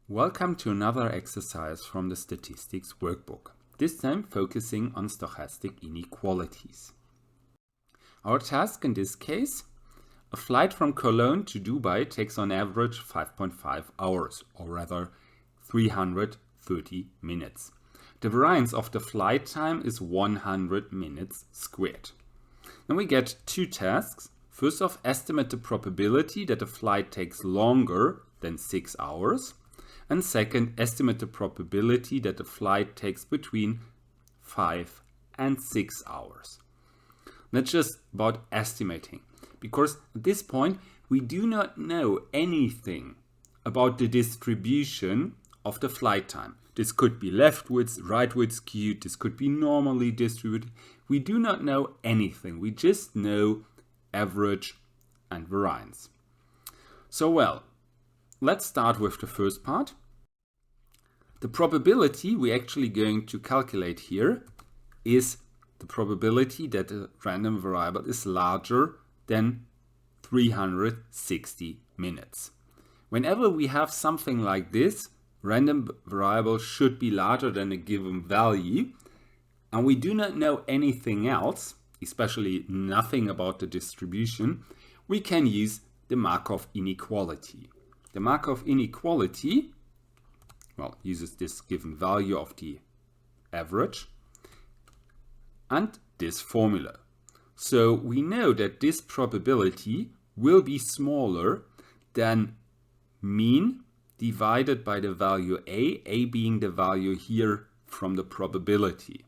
Welcome to another exercise from the Statistics Workbook, this time focusing on stochastic inequalities. Our task in this case, a flight from Cologne to Dubai takes on average 5.5 hours, or rather 330 minutes. The variance of the flight time is 100 minutes squared. Then we get two tasks. First off, estimate the probability that a flight takes longer than 6 hours. And second, estimate the probability that the flight takes between 5 and 6 hours. That's just about estimating, because at this point we do not know anything about the distribution of the flight time. This could be leftwards, rightwards skewed, this could be normally distributed. We do not know anything, we just know average and variance. So let's start with the first part. The probability we're actually going to calculate here is the probability that a random variable is larger than 360 minutes. Whenever we have something like this, random variable should be larger than a given value, and we do not know anything else, especially nothing about the distribution, we can use the Markov inequality. The Markov inequality uses this given value of the average and this formula. So we know that this probability will be smaller than mean divided by the value a being the value here from the probability.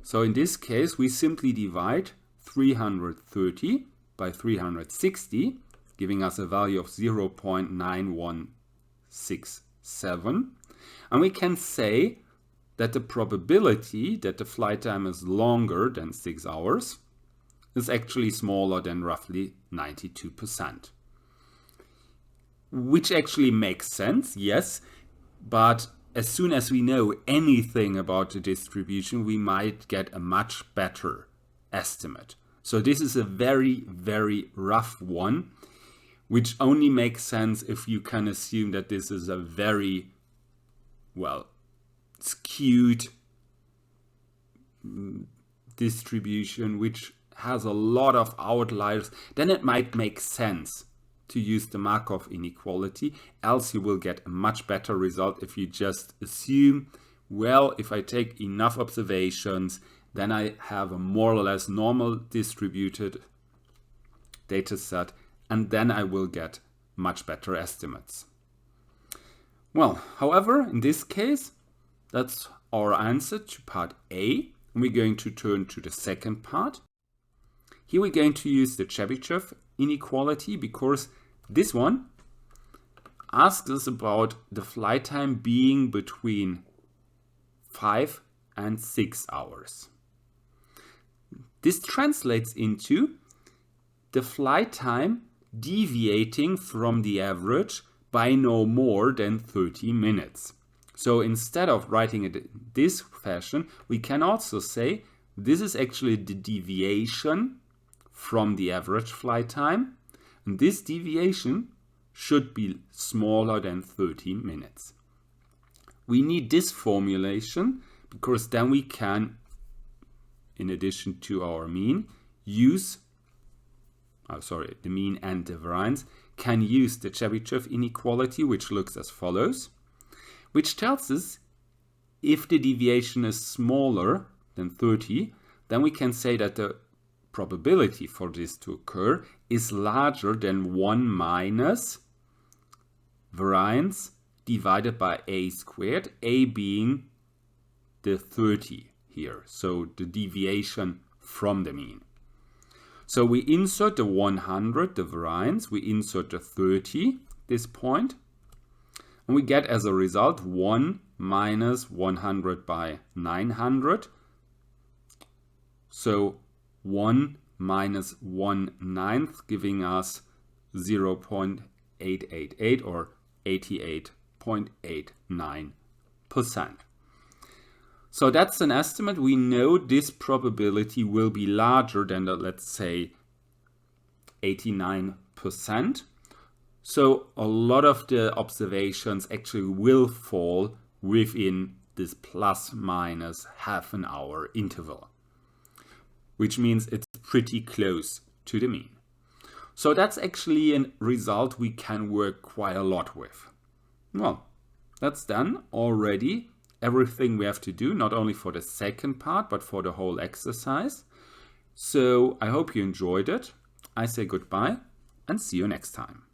So in this case, we simply divide 330 by 360, giving us a value of 0.9167. And we can say that the probability that the flight time is longer than 6 hours is actually smaller than roughly 92%. Which actually makes sense, yes, but as soon as we know anything about the distribution, we might get a much better estimate. So this is a very, very rough one, which only makes sense if you can assume that this is a very, skewed distribution, which has a lot of outliers. Then it might make sense to use the Markov inequality, else you will get a much better result if you just assume, if I take enough observations, then I have a more or less normal distributed data set, and then I will get much better estimates. However, in this case, that's our answer to part A. And we're going to turn to the second part. Here we're going to use the Chebyshev inequality because this one asks us about the flight time being between 5 and 6 hours. This translates into the flight time deviating from the average by no more than 30 minutes. So instead of writing it in this fashion, we can also say this is actually the deviation from the average flight time, and this deviation should be smaller than 30 minutes. We need this formulation because then we can, in addition to our mean, use the mean and the variance, can use the Chebyshev inequality, which looks as follows, which tells us if the deviation is smaller than 30, then we can say that the probability for this to occur is larger than 1 minus variance divided by a squared, a being the 30 here, so the deviation from the mean. So we insert the 100, the variance, we insert the 30, this point, and we get as a result 1 minus 100 by 900. So 1 minus 1/9, giving us 0.888 or 88.89%. So that's an estimate. We know this probability will be larger than let's say 89%. So a lot of the observations actually will fall within this plus minus half an hour interval, which means it's pretty close to the mean. So that's actually a result we can work quite a lot with. Well, that's done already. Everything we have to do, not only for the second part, but for the whole exercise. So I hope you enjoyed it. I say goodbye and see you next time.